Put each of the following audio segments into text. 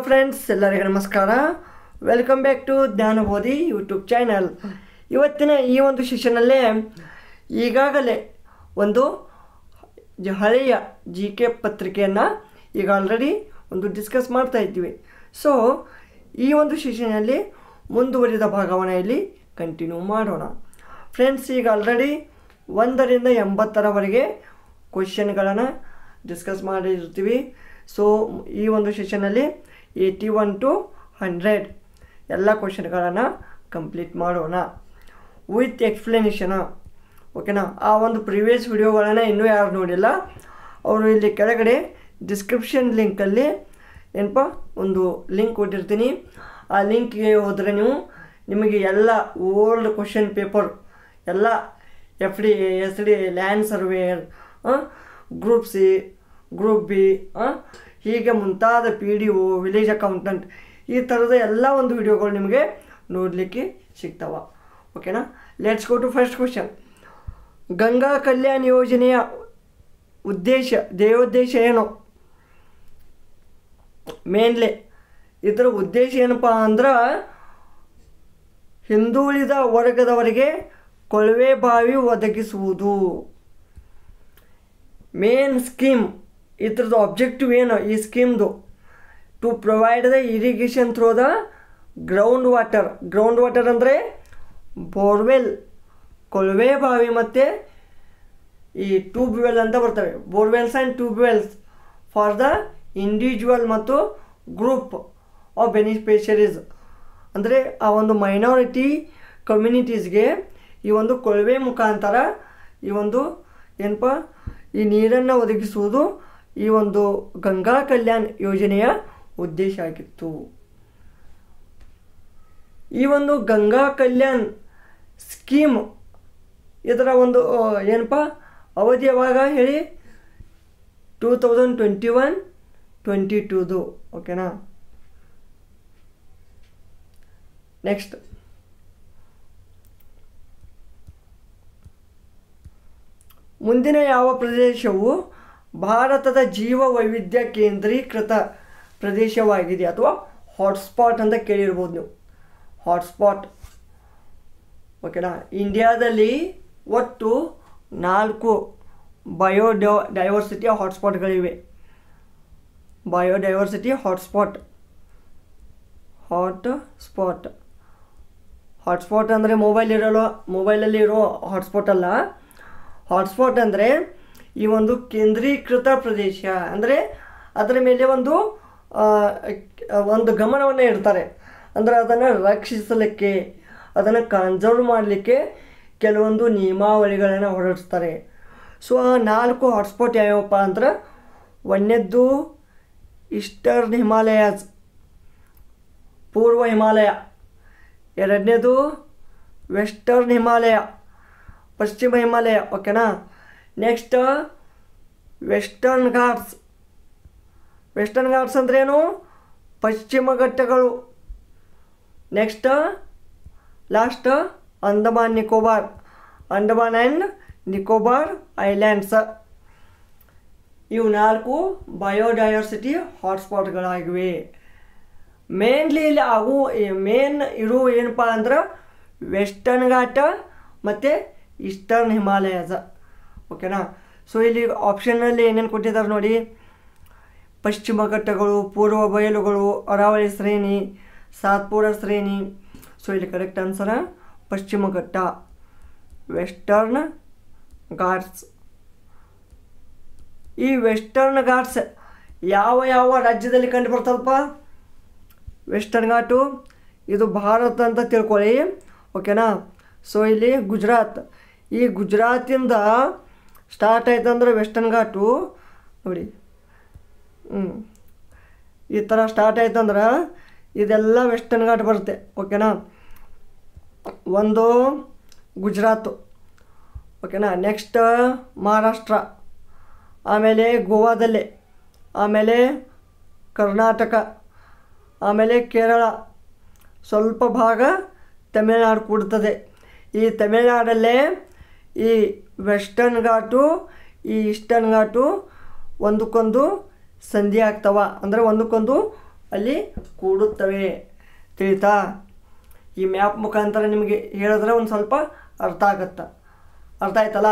Friends, ಎಲ್ಲರಿಗೂ ನಮಸ್ಕಾರ. Welcome back to Jnanabodhi YouTube channel. ಇವತ್ತಿನ ಈ ಒಂದು ಸೆಷನ್ನಲ್ಲೇ ಈಗಾಗಲೇ ಒಂದು ಹಳೆಯ GK ಪತ್ರಿಕೆಯನ್ನು ಈಗ ಆಲ್ರೆಡಿ ಒಂದು ಡಿಸ್ಕಸ್ ಮಾಡ್ತಾ ಇದ್ದೀವಿ. ಸೊ ಈ ಒಂದು ಸೆಷನ್ನಲ್ಲಿ ಮುಂದುವರಿದ ಭಾಗವನ್ನು ಇಲ್ಲಿ ಕಂಟಿನ್ಯೂ ಮಾಡೋಣ. ಫ್ರೆಂಡ್ಸ್, ಈಗ ಆಲ್ರೆಡಿ 1 ರಿಂದ 80ರವರೆಗೆ ಕ್ವೆಶ್ಚನ್ಗಳನ್ನು ಡಿಸ್ಕಸ್ ಮಾಡಿರ್ತೀವಿ. ಸೊ ಈ ಒಂದು ಸೆಷನ್ನಲ್ಲಿ 81 to 100 ಎಲ್ಲ ಕ್ವೆಶ್ಚನ್ಗಳನ್ನು ಕಂಪ್ಲೀಟ್ ಮಾಡೋಣ ವಿತ್ ಎಕ್ಸ್ಪ್ಲನೇಷನ್. ಓಕೆನಾ? ಆ ಒಂದು ಪ್ರಿವಿಯಸ್ ವಿಡಿಯೋಗಳನ್ನು ಇನ್ನೂ ಯಾರು ನೋಡಿಲ್ಲ ಅವರು ಇಲ್ಲಿ ಕೆಳಗಡೆ ಡಿಸ್ಕ್ರಿಪ್ಷನ್ ಲಿಂಕಲ್ಲಿ ಏನಪ್ಪ ಒಂದು ಲಿಂಕ್ ಕೊಟ್ಟಿರ್ತೀನಿ. ಆ ಲಿಂಕ್ಗೆ ಹೋದರೆ ನಿಮಗೆ ಎಲ್ಲ ಓಲ್ಡ್ ಕ್ವೆಶ್ಚನ್ ಪೇಪರ್ ಎಲ್ಲ FD SD land surveyor, group C, group B, ಹೀಗೆ ಮುಂತಾದ PDO, ವಿಲೇಜ್ ಅಕೌಂಟೆಂಟ್, ಈ ಥರದ ಎಲ್ಲ ಒಂದು ವಿಡಿಯೋಗಳು ನಿಮಗೆ ನೋಡಲಿಕ್ಕೆ ಸಿಗ್ತಾವ. ಓಕೆನಾ? Let's go to first question. Ganga Kalyana ಯೋಜನೆಯ ಧ್ಯೇಯೋದ್ದೇಶ ಏನು? ಮೇನ್ಲಿ ಇದರ ಉದ್ದೇಶ ಏನಪ್ಪ ಅಂದ್ರೆ ಹಿಂದುಳಿದ ವರ್ಗದವರಿಗೆ ಕೊಳವೆ ಬಾವಿ ಒದಗಿಸುವುದು. ಮೇನ್ ಸ್ಕೀಮ್ ಇದ್ರದ್ದು ಆಬ್ಜೆಕ್ಟಿವ್ ಏನು ಈ ಸ್ಕೀಮ್ದು? To provide the irrigation through the ground water ಅಂದರೆ ಬೋರ್ವೆಲ್, ಕೊಳವೆ ಬಾವಿ ಮತ್ತು ಈ ಟ್ಯೂಬ್ ವೆಲ್ ಅಂತ ಬರ್ತವೆ. Borewells and tube wells for the individual ಮತ್ತು ಗ್ರೂಪ್ ಆಫ್ ಬೆನಿಫಿಷರೀಸ್. ಅಂದರೆ ಆ ಒಂದು ಮೈನಾರಿಟಿ ಕಮ್ಯುನಿಟೀಸ್ಗೆ ಈ ಒಂದು ಕೊಳವೆ ಮುಖಾಂತರ ಈ ಒಂದು ಏನಪ್ಪ ಈ ನೀರನ್ನು ಒದಗಿಸುವುದು ಈ ಒಂದು ಗಂಗಾ ಕಲ್ಯಾಣ ಯೋಜನೆಯ ಉದ್ದೇಶ ಆಗಿತ್ತು. ಈ ಒಂದು ಗಂಗಾ ಕಲ್ಯಾಣ ಸ್ಕೀಮ್ ಇದರ ಒಂದು ಏನಪ್ಪ ಅವಧಿ ಯಾವಾಗ ಹೇಳಿ? 2021-22. ಓಕೆನಾ? ನೆಕ್ಸ್ಟ್, ಮುಂದಿನ ಯಾವ ಪ್ರದೇಶವು ಭಾರತದ ಜೀವ ವೈವಿಧ್ಯ ಕೇಂದ್ರೀಕೃತ ಪ್ರದೇಶವಾಗಿದೆ ಅಥವಾ ಹಾಟ್ಸ್ಪಾಟ್ ಅಂತ ಕೇಳಿರ್ಬೋದು ನೀವು. ಹಾಟ್ಸ್ಪಾಟ್. ಓಕೆನಾ? ಇಂಡಿಯಾದಲ್ಲಿ ಒಟ್ಟು 4 ಬಯೋಡೈವರ್ಸಿಟಿ ಹಾಟ್ಸ್ಪಾಟ್ಗಳಿವೆ. ಬಯೋಡೈವರ್ಸಿಟಿ ಹಾಟ್ಸ್ಪಾಟ್ ಅಂದರೆ ಮೊಬೈಲಲ್ಲಿ ಇರೋ ಹಾಟ್ಸ್ಪಾಟ್ ಅಲ್ಲ. ಹಾಟ್ಸ್ಪಾಟ್ ಅಂದರೆ ಈ ಒಂದು ಕೇಂದ್ರೀಕೃತ ಪ್ರದೇಶ ಅಂದರೆ ಅದರ ಮೇಲೆ ಒಂದು ಗಮನವನ್ನು ಇಡ್ತಾರೆ. ಅಂದರೆ ಅದನ್ನು ರಕ್ಷಿಸಲಿಕ್ಕೆ, ಅದನ್ನು ಕನ್ಸರ್ವ್ ಮಾಡಲಿಕ್ಕೆ ಕೆಲವೊಂದು ನಿಯಮಾವಳಿಗಳನ್ನು ಹೊರಡಿಸ್ತಾರೆ. ಸೊ ಆ 4 ಹಾಟ್ಸ್ಪಾಟ್ ಯಾವ್ಯಾವಪ್ಪ ಅಂದ್ರೆ, ಒಂದನೇದ್ದು ಈಸ್ಟರ್ನ್ ಹಿಮಾಲಯಾಸ್, ಪೂರ್ವ ಹಿಮಾಲಯ. ಎರಡನೇದು ವೆಸ್ಟರ್ನ್ ಹಿಮಾಲಯ, ಪಶ್ಚಿಮ ಹಿಮಾಲಯ. ಓಕೆನಾ? ನೆಕ್ಸ್ಟ್ ವೆಸ್ಟರ್ನ್ ಘಾಟ್ಸ್ ಅಂದ್ರೇನು? ಪಶ್ಚಿಮ ಘಟ್ಟಗಳು. Next last Andaman and Nicobar islands. ಇವು 4 ಬಯೋಡೈವರ್ಸಿಟಿ ಹಾಟ್ಸ್ಪಾಟ್ಗಳಾಗಿವೆ. ಮೇನ್ಲಿ ಇಲ್ಲಿ ಮೇನ್ ಇರೋ ಏನಪ್ಪ ಅಂದ್ರೆ ವೆಸ್ಟರ್ನ್ ಘಾಟ ಮತ್ತು ಈಸ್ಟರ್ನ್ ಹಿಮಾಲಯಾಸ್. ಓಕೆನಾ? ಸೊ ಇಲ್ಲಿ ಆಪ್ಷನ್ನಲ್ಲಿ ಏನೇನು ಕೊಟ್ಟಿದ್ದಾರೆ ನೋಡಿ. ಪಶ್ಚಿಮ ಘಟ್ಟಗಳು, ಪೂರ್ವ ಬಯಲುಗಳು, ಅರಾವಳಿ ಶ್ರೇಣಿ, ಸಾತ್ಪುರ ಶ್ರೇಣಿ. ಸೊ ಇಲ್ಲಿ ಕರೆಕ್ಟ್ ಆನ್ಸರ್ ಪಶ್ಚಿಮ ಘಟ್ಟ, ವೆಸ್ಟರ್ನ್ ಘಾಟ್ಸ್. ಈ ವೆಸ್ಟರ್ನ್ ಘಾಟ್ಸ್ ಯಾವ ರಾಜ್ಯದಲ್ಲಿ ಕಂಡು ಬರ್ತದಪ್ಪ? ವೆಸ್ಟರ್ನ್ ಘಾಟು ಇದು ಭಾರತ ಅಂತ ತಿಳ್ಕೊಳ್ಳಿ. ಓಕೆನಾ? ಸೊ ಇಲ್ಲಿ ಗುಜರಾತ್, ಈ ಗುಜರಾತಿಂದ ಸ್ಟಾರ್ಟ್ ಆಯ್ತಂದ್ರೆ ವೆಸ್ಟರ್ನ್ ಘಾಟು ನೋಡಿ, ಈ ಥರ ಸ್ಟಾರ್ಟ್ ಆಯ್ತಂದ್ರೆ ಇದೆಲ್ಲ ವೆಸ್ಟರ್ನ್ ಘಾಟ್ ಬರುತ್ತೆ. ಓಕೆನಾ? ಒಂದು ಗುಜರಾತು. ಓಕೆನಾ? ನೆಕ್ಸ್ಟ್ ಮಹಾರಾಷ್ಟ್ರ, ಆಮೇಲೆ ಗೋವಾದಲ್ಲೇ, ಆಮೇಲೆ ಕರ್ನಾಟಕ, ಆಮೇಲೆ ಕೇರಳ, ಸ್ವಲ್ಪ ಭಾಗ ತಮಿಳುನಾಡು ಕೂಡ್ತದೆ. ಈ ತಮಿಳುನಾಡಲ್ಲೇ ಈ ವೆಸ್ಟರ್ನ್ ಘಾಟು ಈ ಈಸ್ಟರ್ನ್ ಘಾಟು ಒಂದಕ್ಕೊಂದು ಸಂಧಿ ಆಗ್ತವ, ಅಂದರೆ ಒಂದಕ್ಕೊಂದು ಅಲ್ಲಿ ಕೂಡುತ್ತವೆ. ತಿಳಿತಾ? ಈ ಮ್ಯಾಪ್ ಮುಖಾಂತರ ನಿಮಗೆ ಹೇಳಿದ್ರೆ ಒಂದು ಸ್ವಲ್ಪ ಅರ್ಥ ಆಗುತ್ತಾ? ಅರ್ಥ ಆಯ್ತಲ್ಲ?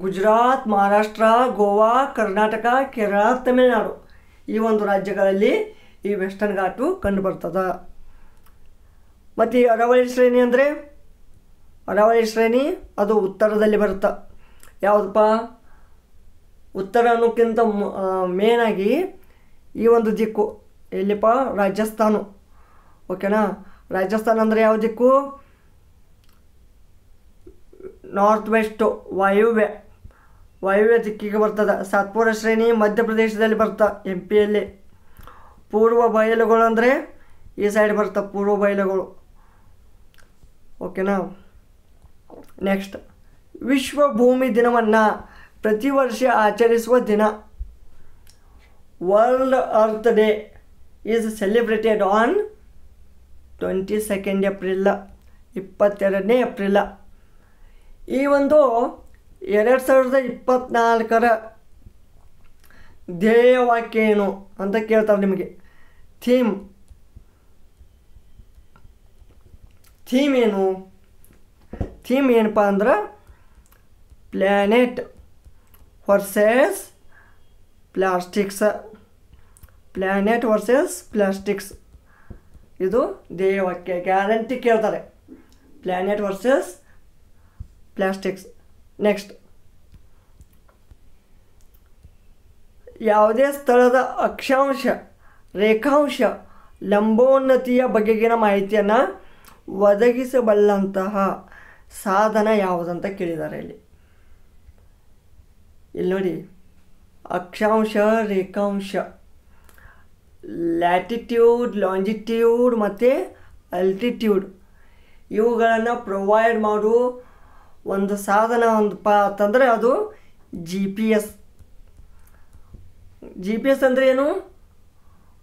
ಗುಜರಾತ್, ಮಹಾರಾಷ್ಟ್ರ, ಗೋವಾ, ಕರ್ನಾಟಕ, ಕೇರಳ, ತಮಿಳುನಾಡು ಈ ಒಂದು ರಾಜ್ಯಗಳಲ್ಲಿ ಈ ವೆಸ್ಟರ್ನ್ ಘಾಟು ಕಂಡುಬರ್ತದೆ. ಮತ್ತು ಈ ಅರಾವಳಿ ಶ್ರೇಣಿ ಅಂದರೆ, ಅರಾವಳಿ ಶ್ರೇಣಿ ಅದು ಉತ್ತರದಲ್ಲಿ ಬರುತ್ತೆ. ಯಾವುದಪ್ಪ? ಉತ್ತರ ಅನ್ನೋಕ್ಕಿಂತ ಮೇನಾಗಿ ಈ ಒಂದು ದಿಕ್ಕು ಎಲ್ಲಿಪ್ಪ? ರಾಜಸ್ಥಾನ. ಓಕೆನಾ? ರಾಜಸ್ಥಾನ ಅಂದರೆ ಯಾವ ದಿಕ್ಕು? ನಾರ್ತ್ ವೆಸ್ಟು, ವಾಯುವ್ಯ ದಿಕ್ಕಿಗೆ ಬರ್ತದೆ. ಸಾತ್ಪುರ ಶ್ರೇಣಿ ಮಧ್ಯಪ್ರದೇಶದಲ್ಲಿ ಬರ್ತಾ, ಎಂ ಪಿಯಲ್ಲಿ. ಪೂರ್ವ ಬಯಲುಗಳು ಅಂದರೆ ಈ ಸೈಡ್ ಬರ್ತಾ, ಪೂರ್ವ ಬಯಲುಗಳು. ಓಕೆನಾ? ನೆಕ್ಸ್ಟ್, ವಿಶ್ವ ಭೂಮಿ ದಿನವನ್ನು ಪ್ರತಿ ವರ್ಷ ಆಚರಿಸುವ ದಿನ. World earth day is celebrated on 22 April, 22 April. ಈ ಒಂದು 2024 ಧ್ಯೇಯವಾಕ್ಯ ಏನು ಅಂತ ಕೇಳ್ತಾರೆ ನಿಮಗೆ. ಥೀಮ್ ಏನು? ಥೀಮ್ ಏನಪ್ಪ ಅಂದ್ರೆ planet versus plastics. Planet versus plastics ಇದು ಧ್ಯೇಯವಾಕ್ಯ. ಗ್ಯಾರಂಟಿ ಕೇಳ್ತಾರೆ, ಪ್ಲ್ಯಾನೆಟ್ ವರ್ಸಸ್ ಪ್ಲಾಸ್ಟಿಕ್ಸ್. ನೆಕ್ಸ್ಟ್, ಯಾವುದೇ ಸ್ಥಳದ ಅಕ್ಷಾಂಶ, ರೇಖಾಂಶ, ಲಂಬೋನ್ನತಿಯ ಬಗೆಗಿನ ಮಾಹಿತಿಯನ್ನು ಒದಗಿಸಬಲ್ಲಂತಹ ಸಾಧನ ಯಾವುದಂತ ಕೇಳಿದ್ದಾರೆ ಇಲ್ಲಿ. ನೋಡಿ, ಅಕ್ಷಾಂಶ, ರೇಖಾಂಶ, ಲ್ಯಾಟಿಟ್ಯೂಡ್, ಲಾಂಜಿಟ್ಯೂಡ್ ಮತ್ತು ಅಲ್ಟಿಟ್ಯೂಡ್ ಇವುಗಳನ್ನು ಪ್ರೊವೈಡ್ ಮಾಡು ಒಂದು ಸಾಧನ ಒಂದಪ್ಪ ಅಂತಂದರೆ ಅದು GPS. GPS ಅಂದರೆ ಏನು?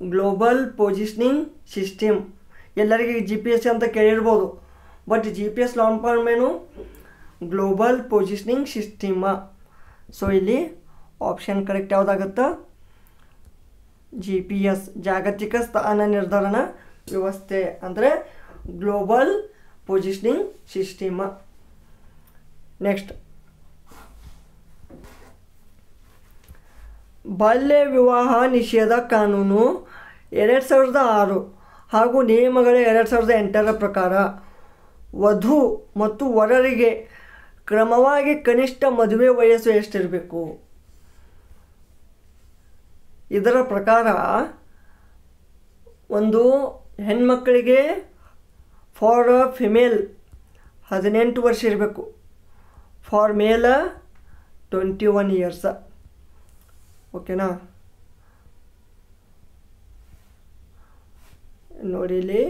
Global positioning system. ಎಲ್ಲರಿಗೆ GPS ಅಂತ ಕೇಳಿರ್ಬೋದು, ಬಟ್ GPS ಲಾಂಗ್ ಫಾರ್ಮ್ ಏನು? Global positioning system. ಸೊ ಇಲ್ಲಿ ಆಪ್ಷನ್ ಕರೆಕ್ಟ್ ಯಾವುದಾಗುತ್ತೆ? GPS, ಜಾಗತಿಕ ಸ್ಥಾನ ನಿರ್ಧಾರಣ ವ್ಯವಸ್ಥೆ ಅಂದರೆ ಗ್ಲೋಬಲ್ ಪೊಸಿಷನಿಂಗ್ ಸಿಸ್ಟಮ್. ನೆಕ್ಸ್ಟ್, ಬಾಲ್ಯ ವಿವಾಹ ನಿಷೇಧ ಕಾನೂನು 2006 ಹಾಗೂ ನಿಯಮಗಳ 2008 ಪ್ರಕಾರ ವಧು ಮತ್ತು ವರರಿಗೆ ಕ್ರಮವಾಗಿ ಕನಿಷ್ಠ ಮದುವೆ ವಯಸ್ಸು ಎಷ್ಟಿರಬೇಕು? ಇದರ ಪ್ರಕಾರ ಒಂದು ಹೆಣ್ಮಕ್ಕಳಿಗೆ ಫಾರ್ ಫಿಮೇಲ್ 18 ವರ್ಷ ಇರಬೇಕು, ಫಾರ್ ಮೇಲ್ 21 ಇಯರ್ಸ್. ಓಕೆನಾ? ನೋಡಿ ಇಲ್ಲಿ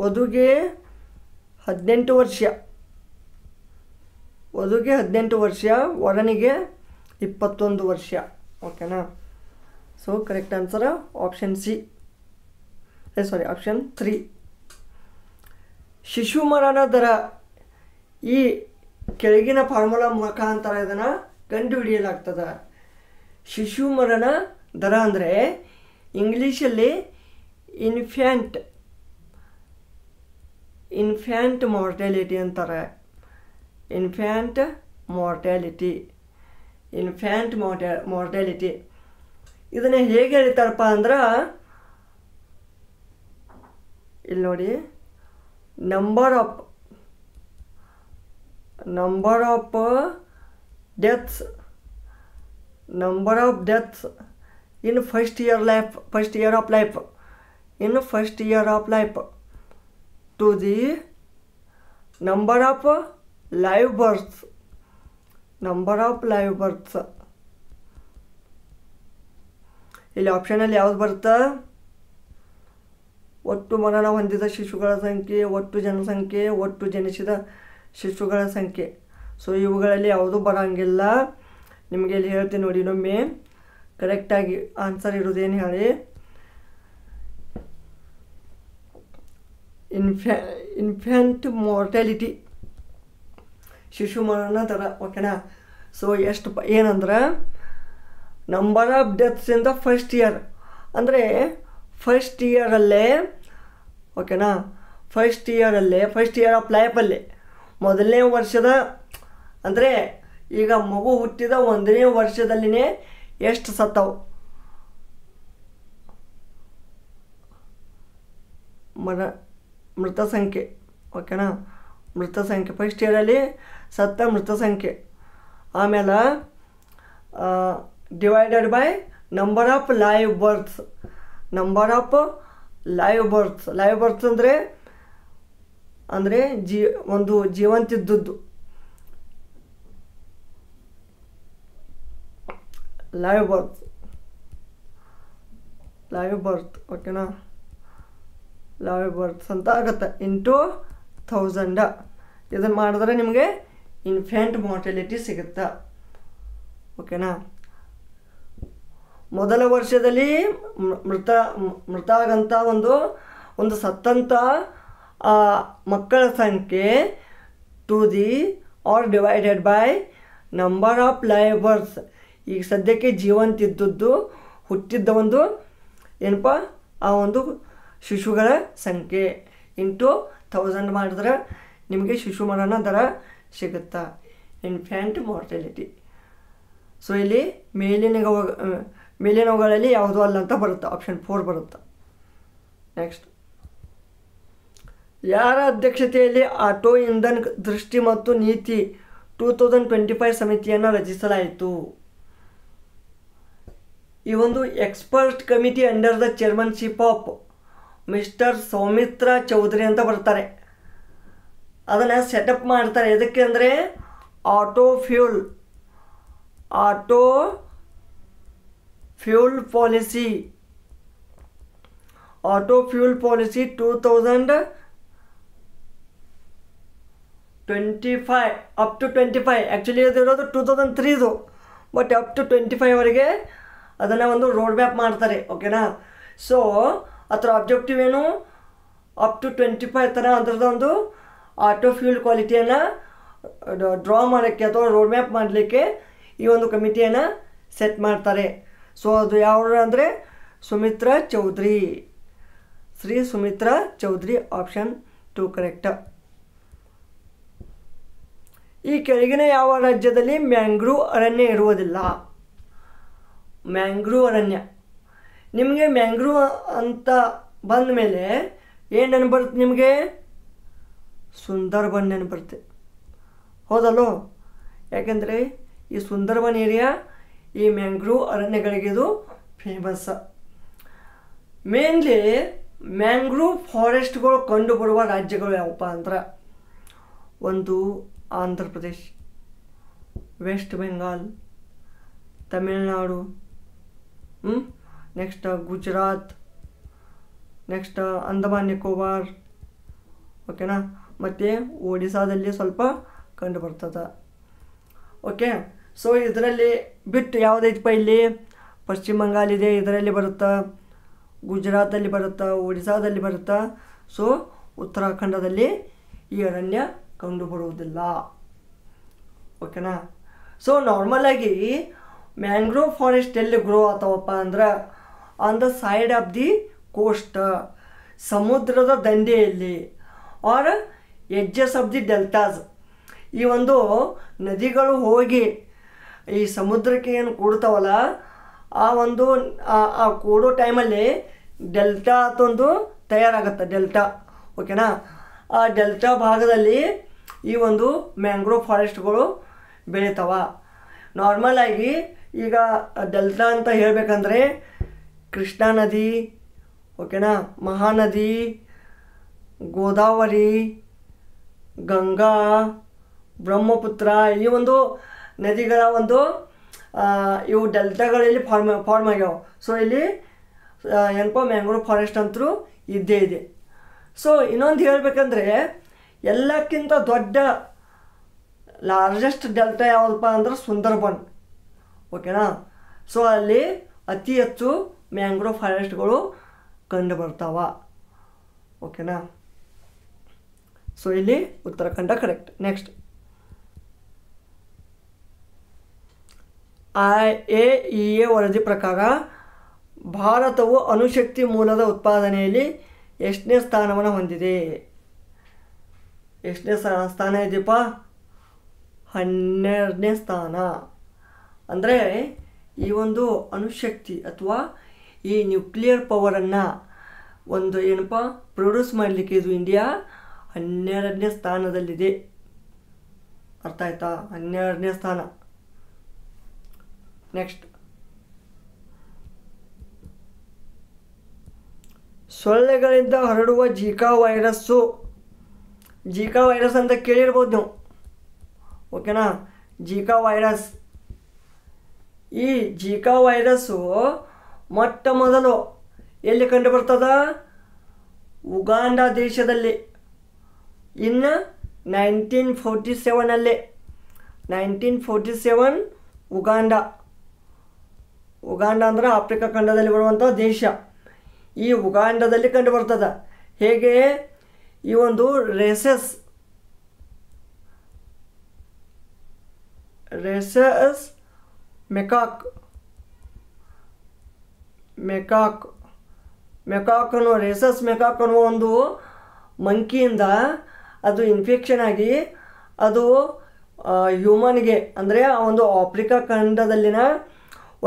ವಧುಗೆ 18 ವರ್ಷ, ವರನಿಗೆ 21 ವರ್ಷ. ಓಕೆನಾ? So correct answer option option 3. ಶಿಶು ಮರಣ ದರ ಈ ಕೆಳಗಿನ ಫಾರ್ಮುಲಾ ಮುಖಾಂತರ ಇದನ್ನು ಕಂಡುಹಿಡಿಯಲಾಗ್ತದೆ. ಶಿಶು ಮರಣ ದರ ಅಂದರೆ ಇಂಗ್ಲೀಷಲ್ಲಿ ಇನ್ಫ್ಯಾಂಟ್ ಮಾರ್ಟಾಲಿಟಿ ಅಂತಾರೆ. ಇನ್ಫ್ಯಾಂಟ್ ಮಾರ್ಟಾಲಿಟಿ ಇದನ್ನು ಹೇಗೆ ಹೇಳ್ತಾರಪ್ಪ ಅಂದ್ರೆ, ಇಲ್ಲಿ ನೋಡಿ, number of deaths in first year of life to the number of live births. ಇಲ್ಲಿ ಆಪ್ಷನಲ್ಲಿ ಯಾವ್ದು ಬರುತ್ತೆ? ಒಟ್ಟು ಮರಣ ಹೊಂದಿದ ಶಿಶುಗಳ ಸಂಖ್ಯೆ, ಒಟ್ಟು ಜನಸಂಖ್ಯೆ, ಒಟ್ಟು ಜನಿಸಿದ ಶಿಶುಗಳ ಸಂಖ್ಯೆ. ಸೊ ಇವುಗಳಲ್ಲಿ ಯಾವುದೂ ಬರೋಂಗಿಲ್ಲ. ನಿಮಗೆ ಇಲ್ಲಿ ಹೇಳ್ತೀನಿ ನೋಡಿ, ಇನ್ನೊಮ್ಮೆ ಕರೆಕ್ಟಾಗಿ ಆನ್ಸರ್ ಇರೋದೇನು ಹೇಳಿ. ಇನ್ಫ್ಯಾಂಟ್ ಮಾರ್ಟಾಲಿಟಿ, ಶಿಶು ಮರಣ ದರ. ಓಕೆನಾ? ಸೊ ಎಷ್ಟು ಏನಂದ್ರೆ, number of deaths in the first year ಅಂದರೆ ಫಸ್ಟ್ ಇಯರಲ್ಲೇ ಓಕೆನಾ, ಫಸ್ಟ್ ಇಯರ್ ಆಫ್ ಲೈಫಲ್ಲೇ ಮೊದಲನೇ ವರ್ಷದ ಅಂದರೆ ಈಗ ಮಗು ಹುಟ್ಟಿದ 1ನೇ ವರ್ಷದಲ್ಲಿನೇ ಎಷ್ಟು ಸತ್ತವು ಮೃತ ಸಂಖ್ಯೆ ಓಕೆನಾ, ಮೃತ ಸಂಖ್ಯೆ ಫಸ್ಟ್ ಇಯರಲ್ಲಿ ಸತ್ತ ಮೃತ ಸಂಖ್ಯೆ. ಆಮೇಲೆ divided by number of live berths. Live berths ಅಂದರೆ ಒಂದು ಜೀವಂತಿದ್ದದ್ದು ಲೈವ್ ಬರ್ತ್ ಓಕೆನಾ, ಲೈವ್ ಬರ್ತ್ಸ್ ಅಂತ ಆಗುತ್ತೆ ಇಂಟು 1000. ಇದನ್ನು ಮಾಡಿದ್ರೆ ನಿಮಗೆ ಇನ್ಫ್ಯಾಂಟ್ ಮಾರ್ಟಾಲಿಟಿ ಸಿಗುತ್ತೆ ಓಕೆನಾ. ಮೊದಲ ವರ್ಷದಲ್ಲಿ ಮೃತ ಆಗಂಥ ಒಂದು ಸತ್ತಂಥ ಮಕ್ಕಳ ಸಂಖ್ಯೆ to the are divided by number of live births. ಈಗ ಸದ್ಯಕ್ಕೆ ಜೀವಂತಿದ್ದದ್ದು ಹುಟ್ಟಿದ್ದ ಏನಪ್ಪ ಆ ಶಿಶುಗಳ ಸಂಖ್ಯೆ ಇಂಟು 1000 ಮಾಡಿದ್ರೆ ನಿಮಗೆ ಶಿಶು ಮರಣ ದರ ಸಿಗುತ್ತಾ, ಇನ್ಫ್ಯಾಂಟ್ ಮಾರ್ಟಾಲಿಟಿ. ಸೊ ಇಲ್ಲಿ ಮೇಲಿನವುಗಳಲ್ಲಿ ಯಾವುದೂ ಅಲ್ಲ ಅಂತ ಬರುತ್ತೆ, ಆಪ್ಷನ್ 4 ಬರುತ್ತೆ. ನೆಕ್ಸ್ಟ್, ಯಾರ ಅಧ್ಯಕ್ಷತೆಯಲ್ಲಿ ಆಟೋ ಇಂಧನ್ ದೃಷ್ಟಿ ಮತ್ತು ನೀತಿ 2025 ಸಮಿತಿಯನ್ನು ರಚಿಸಲಾಯಿತು? ಈ expert committee under the chairmanship of mister Soumitra Chaudhary ಅಂತ ಬರ್ತಾರೆ. ಅದನ್ನು ಸೆಟಪ್ ಮಾಡ್ತಾರೆ. ಎದಕ್ಕೆ ಅಂದರೆ auto fuel policy 2025 up to 25. Actually ಅದಿರೋದು 2003 ಬಟ್ ಅಪ್ ಟು 25ವರೆಗೆ ಅದನ್ನು ರೋಡ್ ಮ್ಯಾಪ್ ಮಾಡ್ತಾರೆ ಓಕೆನಾ. ಸೊ ಅದರ ಆಬ್ಜೆಕ್ಟಿವ್ ಏನು, ಅಪ್ ಟು 25 ಥರ ಅದರದ್ದು ಆಟೋ ಫ್ಯೂಲ್ ಕ್ವಾಲಿಟಿಯನ್ನು ಡ್ರಾ ಮಾಡೋಕ್ಕೆ ಅಥವಾ ರೋಡ್ ಮ್ಯಾಪ್ ಮಾಡಲಿಕ್ಕೆ ಈ ಕಮಿಟಿಯನ್ನು ಸೆಟ್ ಮಾಡ್ತಾರೆ. ಸೊ ಅದು ಯಾರು ಅಂದರೆ ಶ್ರೀ ಸುಮಿತ್ರಾ ಚೌಧರಿ, ಆಪ್ಷನ್ 2 ಕರೆಕ್ಟ್. ಈ ಕೆಳಗಿನ ಯಾವ ರಾಜ್ಯದಲ್ಲಿ ಮ್ಯಾಂಗ್ರೂವ್ ಅರಣ್ಯ ಇರುವುದಿಲ್ಲ? ಮ್ಯಾಂಗ್ರೂವ್ ಅರಣ್ಯ, ನಿಮಗೆ ಮ್ಯಾಂಗ್ರೂವ್ ಅಂತ ಬಂದ ಮೇಲೆ ಏನು ನೆನಪುತ್ತೆ? ನಿಮಗೆ ಸುಂದರ್ಬನ್ ನೆನಪುತ್ತೆ, ಹೌದಲ್ಲೋ? ಯಾಕೆಂದರೆ ಈ ಸುಂದರ್ಬನ್ ಏರಿಯಾ ಈ ಮ್ಯಾಂಗ್ರೂವ್ ಅರಣ್ಯಗಳಿಗೆ ಇದು ಫೇಮಸ್. ಮೇನ್ಲಿ ಮ್ಯಾಂಗ್ರೂವ್ ಫಾರೆಸ್ಟ್ಗಳು ಕಂಡುಬರುವ ರಾಜ್ಯಗಳು ಯಾವಪ್ಪ ಅಂದ್ರೆ ಆಂಧ್ರ ಪ್ರದೇಶ್, ವೆಸ್ಟ್ ಬೆಂಗಾಲ್, ತಮಿಳುನಾಡು, ನೆಕ್ಸ್ಟ್ ಗುಜರಾತ್, ನೆಕ್ಸ್ಟ್ ಅಂಡಮಾನ್ ನಿಕೋಬಾರ್ ಓಕೆನಾ, ಮತ್ತು ಒಡಿಸ್ಸಾದಲ್ಲಿ ಸ್ವಲ್ಪ ಕಂಡು ಬರ್ತದೆ ಓಕೆ. ಸೊ ಇದರಲ್ಲಿ ಬಿಟ್ಟು ಯಾವುದೈತಪ್ಪ ಇಲ್ಲಿ ಪಶ್ಚಿಮ ಬಂಗಾಲ್ ಇದೆ, ಇದರಲ್ಲಿ ಬರುತ್ತಾ, ಗುಜರಾತಲ್ಲಿ ಬರುತ್ತಾ, ಒಡಿಸ್ಸಾದಲ್ಲಿ ಬರುತ್ತಾ. ಸೊ ಉತ್ತರಾಖಂಡದಲ್ಲಿ ಈ ಅರಣ್ಯ ಕಂಡುಬರುವುದಿಲ್ಲ ಓಕೆನಾ. ಸೊ ನಾರ್ಮಲಾಗಿ ಮ್ಯಾಂಗ್ರೋವ್ ಫಾರೆಸ್ಟ್ ಎಲ್ಲಿ ಗ್ರೋ ಆಗ್ತಾವಪ್ಪ ಅಂದ್ರೆ on the side of the coast, ಸಮುದ್ರದ ದಂಡೆಯಲ್ಲಿ, or edges of the deltas. ಈ ನದಿಗಳು ಹೋಗಿ ಈ ಸಮುದ್ರಕ್ಕೆ ಏನು ಕೂಡ್ತಾವಲ್ಲ ಆ ಕೂಡೋ ಟೈಮಲ್ಲಿ ಡೆಲ್ಟಾ ಅಂತೊಂದು ತಯಾರಾಗುತ್ತೆ, ಡೆಲ್ಟಾ ಓಕೆನಾ. ಆ ಡೆಲ್ಟಾ ಭಾಗದಲ್ಲಿ ಈ ಮ್ಯಾಂಗ್ರೋವ್ ಫಾರೆಸ್ಟ್ಗಳು ಬೆಳಿತಾವ. ನಾರ್ಮಲಾಗಿ ಈಗ ಡೆಲ್ಟಾ ಅಂತ ಹೇಳಬೇಕಂದ್ರೆ ಕೃಷ್ಣಾ ನದಿ ಓಕೆನಾ, ಮಹಾನದಿ, ಗೋದಾವರಿ, ಗಂಗಾ, ಬ್ರಹ್ಮಪುತ್ರ, ಈ ನದಿಗಳ ಇವು ಡೆಲ್ಟಾಗಳಲ್ಲಿ ಫಾರ್ಮ್ ಆಗ್ಯಾವ. ಸೊ ಇಲ್ಲಿ ಏನಪ್ಪ ಮ್ಯಾಂಗ್ರೋವ್ ಫಾರೆಸ್ಟ್ ಅಂತೂ ಇದ್ದೇ ಇದೆ. ಸೊ ಇನ್ನೊಂದು ಹೇಳಬೇಕಂದ್ರೆ ಎಲ್ಲಕ್ಕಿಂತ ದೊಡ್ಡ ಲಾರ್ಜೆಸ್ಟ್ ಡೆಲ್ಟಾ ಯಾವುದಪ್ಪ ಅಂದ್ರೆ ಸುಂದರ್ಬನ್ ಓಕೆನಾ. ಸೊ ಅಲ್ಲಿ ಅತಿ ಹೆಚ್ಚು ಮ್ಯಾಂಗ್ರೋವ್ ಫಾರೆಸ್ಟ್ಗಳು ಕಂಡು ಬರ್ತಾವ ಓಕೆನಾ. ಸೊ ಇಲ್ಲಿ ಉತ್ತರಾಖಂಡ ಕರೆಕ್ಟ್. ನೆಕ್ಸ್ಟ್, IAEA ವರದಿ ಪ್ರಕಾರ ಭಾರತವು ಅಣುಶಕ್ತಿ ಮೂಲದ ಉತ್ಪಾದನೆಯಲ್ಲಿ ಎಷ್ಟನೇ ಸ್ಥಾನವನ್ನು ಹೊಂದಿದೆ? ಎಷ್ಟನೇ ಸ್ಥಾನ ಇದೆಯಪ್ಪ? 12ನೇ ಸ್ಥಾನ. ಅಂದರೆ ಈ ಒಂದು ಅಣುಶಕ್ತಿ ಅಥವಾ ಈ ನ್ಯೂಕ್ಲಿಯರ್ ಪವರನ್ನು ಒಂದು ಏನಪ್ಪ ಪ್ರೊಡ್ಯೂಸ್ ಮಾಡಲಿಕ್ಕೆ ಇದು ಇಂಡಿಯಾ 12ನೇ ಸ್ಥಾನದಲ್ಲಿದೆ. ಅರ್ಥ ಆಯ್ತಾ? 12ನೇ ಸ್ಥಾನ. ನೆಕ್ಸ್ಟ್, ಸೊಳ್ಳೆಗಳಿಂದ ಹರಡುವ ಜಿಕಾ ವೈರಸ್ಸು. ಜಿಕಾ ವೈರಸ್ ಅಂತ ಕೇಳಿರ್ಬೋದು ನೀವು, ಓಕೆನಾ? Zika virus. ಈ ಜಿಕಾ ವೈರಸ್ಸು ಮೊಟ್ಟ ಮೊದಲು ಎಲ್ಲಿ ಕಂಡು ಬರ್ತದ? ಉಗಾಂಡ ದೇಶದಲ್ಲಿ. ಇನ್ನು 1947 1947 ಉಗಾಂಡ ಅಂದರೆ ಆಫ್ರಿಕಾ ಖಂಡದಲ್ಲಿ ಬರುವಂಥ ದೇಶ. ಈ ಉಗಾಂಡದಲ್ಲಿ ಕಂಡು ಬರ್ತದೆ. ಹೇಗೆ? ಈ ಒಂದು ರೇಸಸ್ ಮೆಕಾಕ್ ಅನ್ನೋ ರೇಸಸ್ ಮೆಕಾಕ್ ಅನ್ನುವ ಒಂದು ಮಂಕಿಯಿಂದ ಅದು ಇನ್ಫೆಕ್ಷನ್ ಆಗಿ ಅದು ಹ್ಯೂಮನ್ಗೆ ಅಂದರೆ ಆ ಒಂದು ಆಫ್ರಿಕಾ ಖಂಡದಲ್ಲಿನ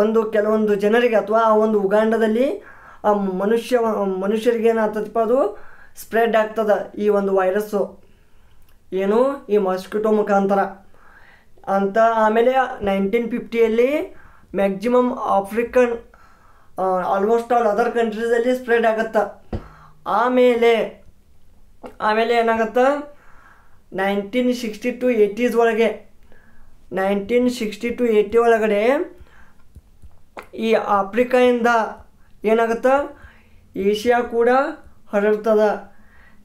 ಒಂದು ಕೆಲವೊಂದು ಜನರಿಗೆ ಅಥವಾ ಆ ಒಂದು ಉಗಾಂಡದಲ್ಲಿ ಆ ಮನುಷ್ಯರಿಗೆ ಏನಾಗ್ತದಪ್ಪ, ಅದು ಸ್ಪ್ರೆಡ್ ಆಗ್ತದೆ ಈ ಒಂದು ವೈರಸ್ಸು. ಏನು? ಈ ಮಾಸ್ಕಿಟೋ ಮುಖಾಂತರ ಅಂತ. ಆಮೇಲೆ 1950 maximum African almost all other ಕಂಟ್ರೀಸಲ್ಲಿ ಸ್ಪ್ರೆಡ್ ಆಗುತ್ತೆ. ಆಮೇಲೆ ಏನಾಗುತ್ತೆ? 1960 to 80s ಒಳಗೆ 1960 to 80 ಒಳಗಡೆ ಈ ಆಫ್ರಿಕಾಯಿಂದ ಏನಾಗುತ್ತೆ? ಏಷ್ಯಾ ಕೂಡ ಹರಡ್ತದೆ.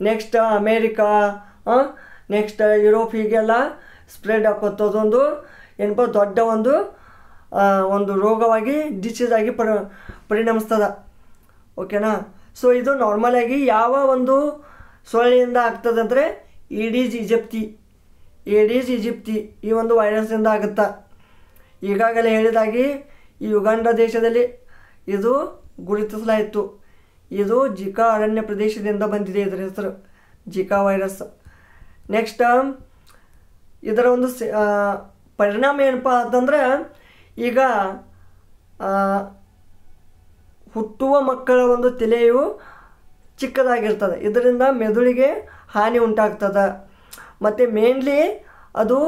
ನೆಕ್ಸ್ಟ್ ಅಮೇರಿಕಾ, ನೆಕ್ಸ್ಟ್ ಯುರೋಪ್, ಹೀಗೆಲ್ಲ ಸ್ಪ್ರೆಡ್ ಆಗೋದೊಂದು ಏನಪ್ಪ ದೊಡ್ಡ ಒಂದು ರೋಗವಾಗಿ ಡಿಸೀಸ್ ಆಗಿ ಪರಿಣಮಿಸ್ತದೆ. ಓಕೆನಾ? ಸೊ ಇದು ನಾರ್ಮಲಾಗಿ ಯಾವ ಒಂದು ಸೊಳ್ಳೆಯಿಂದ ಆಗ್ತದೆ ಅಂದರೆ ಈಡೀಸ್ ಈಜಿಪ್ತಿ ಈ ಒಂದು ವೈರಸ್ಸಿಂದ ಆಗುತ್ತೆ. ಈಗಾಗಲೇ ಹೇಳಿದಾಗಿ ಈ ಯುಗಾಂಡ ದೇಶದಲ್ಲಿ ಇದು ಗುರುತಿಸಲಾಯಿತು. ಇದು ಜಿಕಾ ಅರಣ್ಯ ಪ್ರದೇಶದಿಂದ ಬಂದಿದೆ. ಇದರ ಹೆಸರು ಜಿಕಾ ವೈರಸ್. ನೆಕ್ಸ್ಟ್, ಇದರ ಒಂದು ಪರಿಣಾಮ ಏನಪ್ಪ ಅಂತಂದರೆ, ಈಗ ಹುಟ್ಟುವ ಮಕ್ಕಳ ಒಂದು ತಲೆಯು ಚಿಕ್ಕದಾಗಿರ್ತದೆ. ಇದರಿಂದ ಮೆದುಳಿಗೆ ಹಾನಿ ಉಂಟಾಗ್ತದೆ. ಮತ್ತು ಮೇನ್ಲಿ ಅದು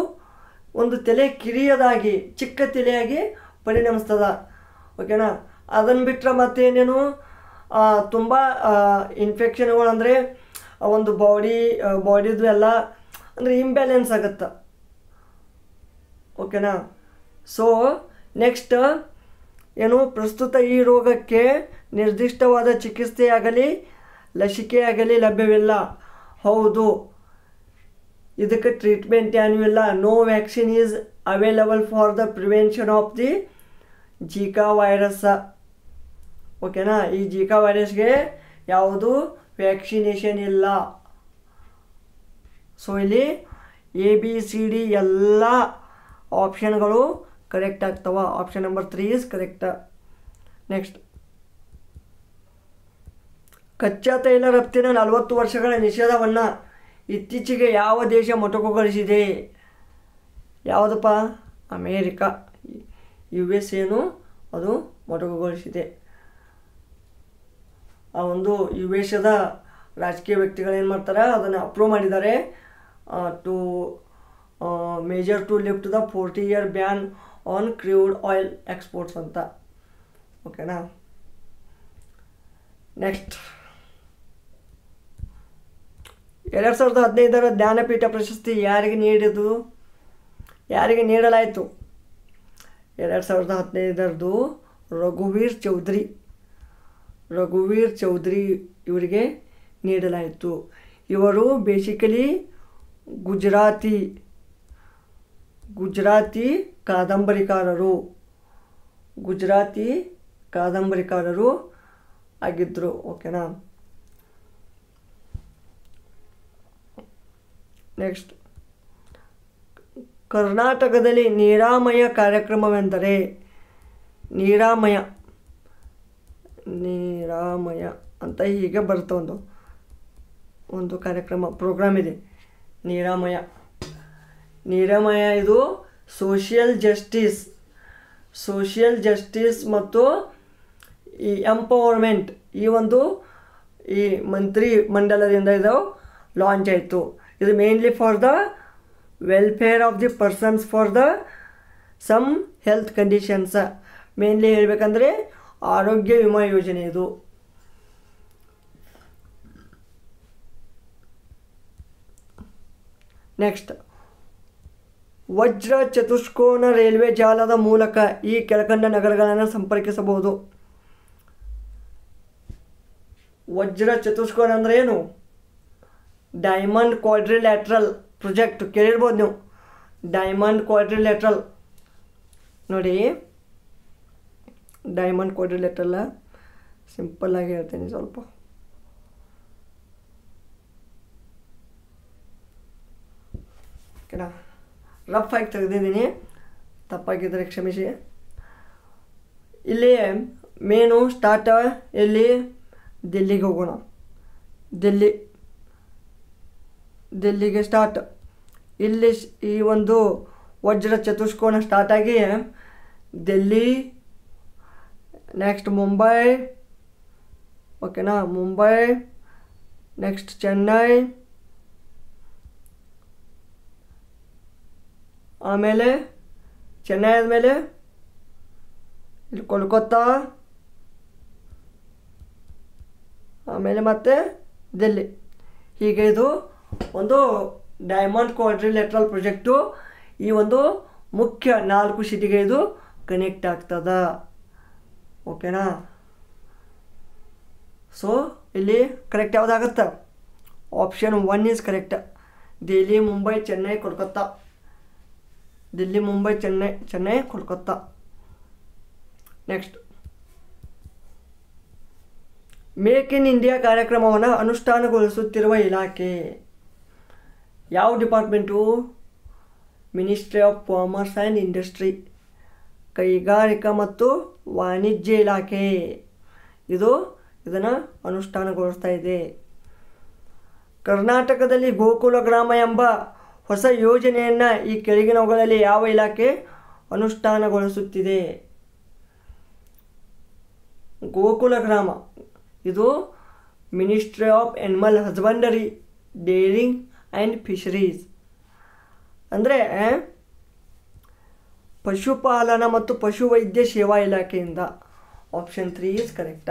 ಒಂದು ತಲೆ ಕಿರಿಯದಾಗಿ ಚಿಕ್ಕ ತಲೆಯಾಗಿ ಪರಿಣಮಿಸ್ತದೆ. ಓಕೆನಾ? ಅದನ್ನು ಬಿಟ್ಟರೆ ಮತ್ತೇನೇನು ತುಂಬ ಇನ್ಫೆಕ್ಷನ್ಗಳು ಅಂದರೆ ಒಂದು ಬಾಡಿದು ಎಲ್ಲ ಅಂದರೆ ಇಂಬ್ಯಾಲೆನ್ಸ್ ಆಗುತ್ತೆ. ಓಕೆನಾ? ಸೊ ನೆಕ್ಸ್ಟ್ ಏನು, ಪ್ರಸ್ತುತ ಈ ರೋಗಕ್ಕೆ ನಿರ್ದಿಷ್ಟವಾದ ಚಿಕಿತ್ಸೆಯಾಗಲಿ ಲಸಿಕೆಯಾಗಲಿ ಲಭ್ಯವಿಲ್ಲ. ಹೌದು, ಇದಕ್ಕೆ ಟ್ರೀಟ್ಮೆಂಟ್ ಏನೂ ಇಲ್ಲ. No vaccine is available for the prevention of the Zika virus. ಓಕೆನಾ? ಈ ಜಿಕಾ ವೈರಸ್ಗೆ ಯಾವುದು ವ್ಯಾಕ್ಸಿನೇಷನ್ ಇಲ್ಲ. ಸೊ ಇಲ್ಲಿ ABCD ಎಲ್ಲ ಆಪ್ಷನ್ಗಳು ಕರೆಕ್ಟ್ ಆಗ್ತವೆ. Option number 3 is correct. Next, ಕಚ್ಚಾ ತೈಲ ರಫ್ತಿನ 40 ವರ್ಷಗಳ ನಿಷೇಧವನ್ನು ಇತ್ತೀಚೆಗೆ ಯಾವ ದೇಶ ಮೊಟಕುಗೊಳಿಸಿದೆ? ಯಾವುದಪ್ಪ? ಅಮೇರಿಕಾ, USA ಅದು ಮೊಟಕುಗೊಳಿಸಿದೆ. ಆ ಒಂದು US ರಾಜಕೀಯ ವ್ಯಕ್ತಿಗಳೇನು ಮಾಡ್ತಾರೆ, ಅದನ್ನು ಅಪ್ರೂವ್ ಮಾಡಿದ್ದಾರೆ. To major to lift the 40-year ban on crude oil exports ಅಂತ. ಓಕೆನಾ? ನೆಕ್ಸ್ಟ್, 2015 ಜ್ಞಾನಪೀಠ ಪ್ರಶಸ್ತಿ ಯಾರಿಗೆ ನೀಡಲಾಯಿತು? 2015 ರಘುವೀರ್ ಚೌಧರಿ ಇವರಿಗೆ ನೀಡಲಾಯಿತು. ಇವರು ಬೇಸಿಕಲಿ ಗುಜರಾತಿ ಕಾದಂಬರಿಕಾರರು ಆಗಿದ್ದರು. ಓಕೆನಾ? ನೆಕ್ಸ್ಟ್, ಕರ್ನಾಟಕದಲ್ಲಿ ನೀರಾಮಯ ಕಾರ್ಯಕ್ರಮವೆಂದರೆ ನಿರಾಮಯ ಅಂತ ಹೀಗೆ ಬರುತ್ತೆ, ಒಂದು ಕಾರ್ಯಕ್ರಮ ಪ್ರೋಗ್ರಾಮ್ ಇದೆ ನಿರಾಮಯ. ನಿರಾಮಯ ಇದು ಸೋಷಿಯಲ್ ಜಸ್ಟಿಸ್ ಮತ್ತು ಈ ಎಂಪವರ್ಮೆಂಟ್ ಈ ಮಂತ್ರಿ ಮಂಡಲದಿಂದ ಇದು ಲಾಂಚ್ ಆಯಿತು. ಇದು mainly for the welfare of the persons for the some health conditions. Mainly ಹೇಳಬೇಕಂದ್ರೆ ಆರೋಗ್ಯ ವಿಮಾ ಯೋಜನೆ ಇದು. ನೆಕ್ಸ್ಟ್, ವಜ್ರ ಚತುಷ್ಕೋನ ರೈಲ್ವೆ ಜಾಲದ ಮೂಲಕ ಈ ಕೆಳಕಂಡ ನಗರಗಳನ್ನು ಸಂಪರ್ಕಿಸಬಹುದು. ವಜ್ರ ಚತುಷ್ಕೋನ ಅಂದರೆ ಏನು? ಡೈಮಂಡ್ ಕ್ವಾಡ್ರಿಲ್ಯಾಟ್ರಲ್ ಪ್ರಾಜೆಕ್ಟ್ ಕೇಳಿರ್ಬೋದು ನೀವು. ಡೈಮಂಡ್ ಕ್ವಾಡ್ರಿಲ್ಯಾಟ್ರಲ್ ನೋಡಿ, ಡೈಮಂಡ್ ಕ್ವಾಡ್ರಿಲ್ಯಾಟ್ರಲ್ ಸಿಂಪಲ್ಲಾಗಿ ಹೇಳ್ತೀನಿ, ಸ್ವಲ್ಪ ಓಕೆನಾ. ರಫ್ ಆಗಿ ತೆಗೆದಿದ್ದೀನಿ, ತಪ್ಪಾಗಿದ್ದರೆ ಕ್ಷಮಿಸಿ. ಇಲ್ಲಿ ಮೇನು ಸ್ಟಾರ್ಟ್ ಎಲ್ಲಿ? ದಿಲ್ಲಿಗೆ ಹೋಗೋಣ. ದಿಲ್ಲಿಗೆ ಸ್ಟಾರ್ಟ್. ಇಲ್ಲಿ ಈ ಒಂದು ವಜ್ರ ಚತುಷ್ಕೋನ ಸ್ಟಾರ್ಟಾಗಿ ದಿಲ್ಲಿ, ನೆಕ್ಸ್ಟ್ ಮುಂಬೈ, ಓಕೆನಾ, ಮುಂಬೈ, ನೆಕ್ಸ್ಟ್ ಚೆನ್ನೈ, ಆಮೇಲೆ ಚೆನ್ನೈ ಆದಮೇಲೆ ಇಲ್ಲಿ ಕೋಲ್ಕತ್ತಾ, ಆಮೇಲೆ ಮತ್ತೆ ದಿಲ್ಲಿ. ಹೀಗೆ ಇದು ಒಂದು ಡೈಮಂಡ್ ಕ್ವಾಡ್ರಿಲ್ಯಾಟ್ರಲ್ ಪ್ರಾಜೆಕ್ಟು ಈ ಒಂದು ಮುಖ್ಯ 4 ಸಿಟಿಗೆ ಇದು ಕನೆಕ್ಟ್ ಆಗ್ತದ, ಓಕೆನಾ. ಸೊ ಇಲ್ಲಿ ಕರೆಕ್ಟ್ ಯಾವುದಾಗತ್ತೆ? Option 1 is correct. Delhi, Mumbai, Chennai, Kolkata. Delhi, Mumbai, Chennai, Kolkata. Next, make in India ಕಾರ್ಯಕ್ರಮವನ್ನು ಅನುಷ್ಠಾನಗೊಳಿಸುತ್ತಿರುವ ಇಲಾಖೆ ಯಾವ department? Ministry of commerce and industry, ಕೈಗಾರಿಕಾ ಮತ್ತು ವಾಣಿಜ್ಯ ಇಲಾಖೆ ಇದನ್ನು ಅನುಷ್ಠಾನಗೊಳಿಸ್ತಾ ಇದೆ. ಕರ್ನಾಟಕದಲ್ಲಿ ಗೋಕುಲ ಗ್ರಾಮ ಎಂಬ ಹೊಸ ಯೋಜನೆಯನ್ನು ಈ ಕೆಳಗಿನವುಗಳಲ್ಲಿ ಯಾವ ಇಲಾಖೆ ಅನುಷ್ಠಾನಗೊಳಿಸುತ್ತಿದೆ? ಗೋಕುಲ ಗ್ರಾಮ ಇದು ministry of animal husbandry, daring and fisheries. ಅಂದರೆ ಪಶುಪಾಲನಾ ಮತ್ತು ಪಶುವೈದ್ಯ ಸೇವಾ ಇಲಾಖೆಯಿಂದ. Option 3 is correct.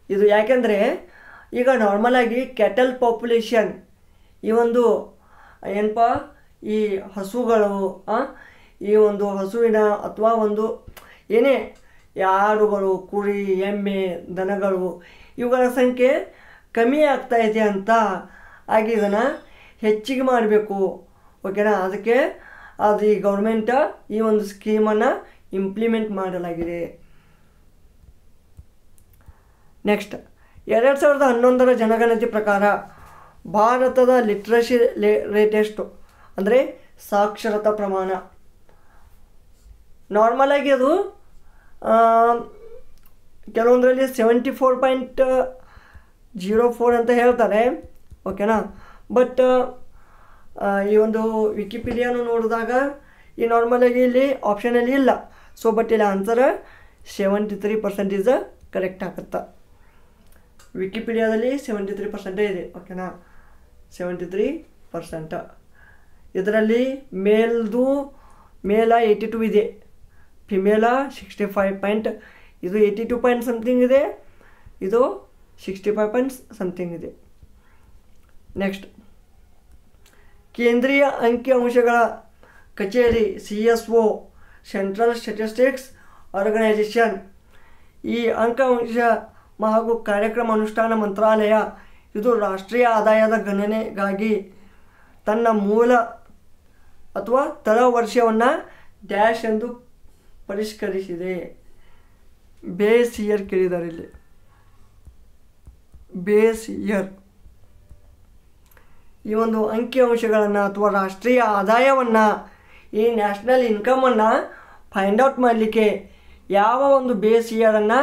ಇದು ಯಾಕೆಂದರೆ ಈಗ ನಾರ್ಮಲಾಗಿ ಕ್ಯಾಟಲ್ ಪಾಪ್ಯುಲೇಷನ್ ಈ ಒಂದು ಏನಪ್ಪ ಈ ಹಸುಗಳು ಈ ಒಂದು ಹಸುವಿನ ಅಥವಾ ಒಂದು ಏನೇ ಆಡುಗಳು, ಕುರಿ, ಎಮ್ಮೆ, ದನಗಳು ಇವುಗಳ ಸಂಖ್ಯೆ ಕಮ್ಮಿ ಆಗ್ತಾ ಇದೆ ಅಂತ ಆಗಿ ಇದನ್ನು ಹೆಚ್ಚಿಗೆ ಮಾಡಬೇಕು, ಓಕೆನಾ. ಅದಕ್ಕೆ ಅದು ಈ ಗೌರ್ಮೆಂಟ್ ಈ ಒಂದು ಸ್ಕೀಮನ್ನು ಇಂಪ್ಲಿಮೆಂಟ್ ಮಾಡಲಾಗಿದೆ. ನೆಕ್ಸ್ಟ್, 2011ರ ಜನಗಣತಿ ಪ್ರಕಾರ ಭಾರತದ ಲಿಟ್ರಸಿ ರೇಟ್ ಎಷ್ಟು? ಅಂದರೆ ಸಾಕ್ಷರತಾ ಪ್ರಮಾಣ. ನಾರ್ಮಲಾಗಿ ಅದು ಕೆಲವೊಂದರಲ್ಲಿ 74.04 ಅಂತ ಹೇಳ್ತಾರೆ, ಓಕೆನಾ. ಬಟ್ ಈ ಒಂದು ವಿಕಿಪೀಡಿಯಾನು ನೋಡಿದಾಗ ಈ ನಾರ್ಮಲಾಗಿ ಇಲ್ಲಿ ಆಪ್ಷನಲ್ಲಿ ಇಲ್ಲ. ಸೊ ಬಟ್ ಇಲ್ಲಿ ಆನ್ಸರ್ 73% ಕರೆಕ್ಟ್ ಆಗುತ್ತೆ. ವಿಕಿಪೀಡಿಯಾದಲ್ಲಿ 73% ಇದೆ, ಓಕೆನಾ, 73%. ಇದರಲ್ಲಿ ಮೇಲ 82 ಇದೆ, ಫಿಮೇಲ 65 ಇದು 82 ಪಾಯಿಂಟ್ ಸಮಥಿಂಗ್ ಇದೆ, ಇದು 65 ಪಾಯಿಂಟ್ ಸಮಥಿಂಗ್ ಇದೆ. ನೆಕ್ಸ್ಟ್, ಕೇಂದ್ರೀಯ ಅಂಕಿಅಂಶಗಳ ಕಚೇರಿ CSO ಸೆಂಟ್ರಲ್ ಸ್ಟ್ಯಾಟಿಸ್ಟಿಕ್ಸ್ ಆರ್ಗನೈಜೇಷನ್ ಈ ಅಂಕಿಅಂಶ ಹಾಗೂ ಕಾರ್ಯಕ್ರಮ ಅನುಷ್ಠಾನ ಮಂತ್ರಾಲಯ ಇದು ರಾಷ್ಟ್ರೀಯ ಆದಾಯದ ಗಣನೆಗಾಗಿ ತನ್ನ ಮೂಲ ಅಥವಾ ತಳ ವರ್ಷವನ್ನು ಡ್ಯಾಶ್ ಎಂದು ಪರಿಷ್ಕರಿಸಿದೆ. ಬೇಸ್ ಇಯರ್ ಕೇಳಿದ್ದಾರೆ ಇಲ್ಲಿ, ಬೇಸ್ ಇಯರ್. ಈ ಒಂದು ಅಂಕಿಅಂಶಗಳನ್ನು ಅಥವಾ ರಾಷ್ಟ್ರೀಯ ಆದಾಯವನ್ನು ಈ ನ್ಯಾಷನಲ್ ಇನ್ಕಮನ್ನು ಫೈಂಡ್ ಔಟ್ ಮಾಡಲಿಕ್ಕೆ ಯಾವ ಒಂದು ಬೇಸ್ ಇಯರನ್ನು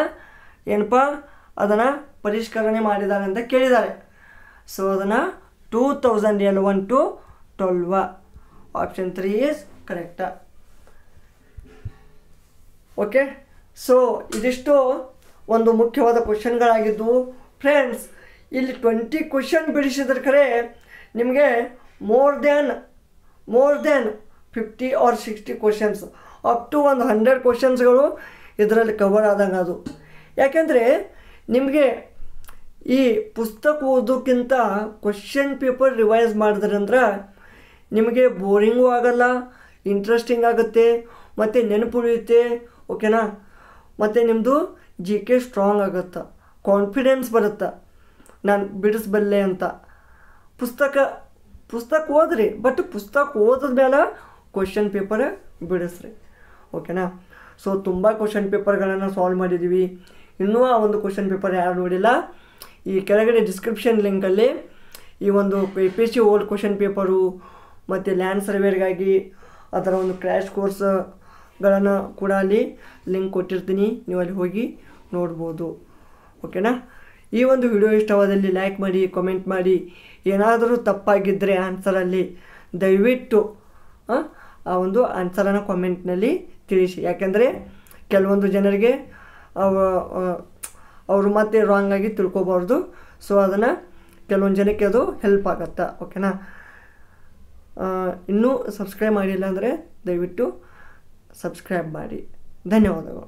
ಏನಪ್ಪ ಅದನ್ನು ಪರಿಷ್ಕರಣೆ ಮಾಡಿದ್ದಾರೆ ಅಂತ ಕೇಳಿದ್ದಾರೆ. ಸೊ ಅದನ್ನು 2011 to 12. Option 3 is correct. Okay, so ಇದಿಷ್ಟು ಒಂದು ಮುಖ್ಯವಾದ ಕ್ವಶನ್ಗಳಾಗಿದ್ದವು ಫ್ರೆಂಡ್ಸ್. ಇಲ್ಲಿ 20 ಕ್ವಶನ್ ಬಿಡಿಸಿದ್ರೆ ಖರೆ ನಿಮಗೆ more than 50 or 60 questions up to ಒಂದು 100 ಕ್ವಶನ್ಸ್ಗಳು ಇದರಲ್ಲಿ ಕವರ್ ಆದಂಗೆ ಅದು. ಯಾಕೆಂದರೆ ನಿಮಗೆ ಈ ಪುಸ್ತಕ ಓದೋಕ್ಕಿಂತ ಕ್ವಶನ್ ಪೇಪರ್ ರಿವೈಸ್ ಮಾಡಿದ್ರಂದ್ರೆ ನಿಮಗೆ ಬೋರಿಂಗೂ ಆಗಲ್ಲ, ಇಂಟ್ರೆಸ್ಟಿಂಗ್ ಆಗುತ್ತೆ, ಮತ್ತು ನೆನಪುಳಿಯುತ್ತೆ. ಓಕೆನಾ? ಮತ್ತು ನಿಮ್ಮದು GK ಸ್ಟ್ರಾಂಗ್ ಆಗುತ್ತೆ, ಕಾನ್ಫಿಡೆನ್ಸ್ ಬರುತ್ತೆ, ನಾನು ಬಿಡಿಸ್ಬಲ್ಲೆ ಅಂತ. ಪುಸ್ತಕ ಓದ್ರಿ, ಬಟ್ ಪುಸ್ತಕ ಓದಿದ ಮೇಲೆ ಕ್ವಶನ್ ಪೇಪರ್ ಬಿಡಿಸ್ರಿ. ಓಕೆನಾ? ಸೊ ತುಂಬ ಕ್ವಶನ್ ಪೇಪರ್ಗಳನ್ನು ಸಾಲ್ವ್ ಮಾಡಿದ್ದೀವಿ. ಇನ್ನೂ ಆ ಒಂದು ಕ್ವಶನ್ ಪೇಪರ್ ಯಾರು ನೋಡಿಲ್ಲ, ಈ ಕೆಳಗಡೆ ಡಿಸ್ಕ್ರಿಪ್ಷನ್ ಲಿಂಕಲ್ಲಿ ಈ ಒಂದು APSC ಓಲ್ಡ್ ಕ್ವಶನ್ ಪೇಪರು ಮತ್ತು ಲ್ಯಾಂಡ್ ಸರ್ವೇರ್ಗಾಗಿ ಅದರ ಒಂದು ಕ್ರ್ಯಾಶ್ ಕೋರ್ಸ್ಗಳನ್ನು ಕೂಡ ಅಲ್ಲಿ ಲಿಂಕ್ ಕೊಟ್ಟಿರ್ತೀನಿ, ನೀವು ಅಲ್ಲಿ ಹೋಗಿ ನೋಡ್ಬೋದು. ಓಕೆನಾ? ಈ ಒಂದು ವಿಡಿಯೋ ಇಷ್ಟವಾದಲ್ಲಿ ಲೈಕ್ ಮಾಡಿ, ಕಮೆಂಟ್ ಮಾಡಿ. ಏನಾದರೂ ತಪ್ಪಾಗಿದ್ದರೆ ಆನ್ಸರಲ್ಲಿ ದಯವಿಟ್ಟು ಆ ಒಂದು ಆನ್ಸರನ್ನು ಕಾಮೆಂಟ್ನಲ್ಲಿ ತಿಳಿಸಿ. ಯಾಕೆಂದರೆ ಕೆಲವೊಂದು ಜನರಿಗೆ ಅವರು ಮತ್ತೆ ರಾಂಗ್ ಆಗಿ ತಿಳ್ಕೊಬಾರ್ದು. ಸೊ ಅದನ್ನು ಕೆಲವೊಂದು ಜನಕ್ಕೆ ಅದು ಹೆಲ್ಪ್ ಆಗುತ್ತೆ. ಓಕೆನಾ? ಇನ್ನೂ ಸಬ್ಸ್ಕ್ರೈಬ್ ಮಾಡಿಲ್ಲ ಅಂದರೆ ದಯವಿಟ್ಟು ಸಬ್ಸ್ಕ್ರೈಬ್ ಮಾಡಿ. ಧನ್ಯವಾದಗಳು.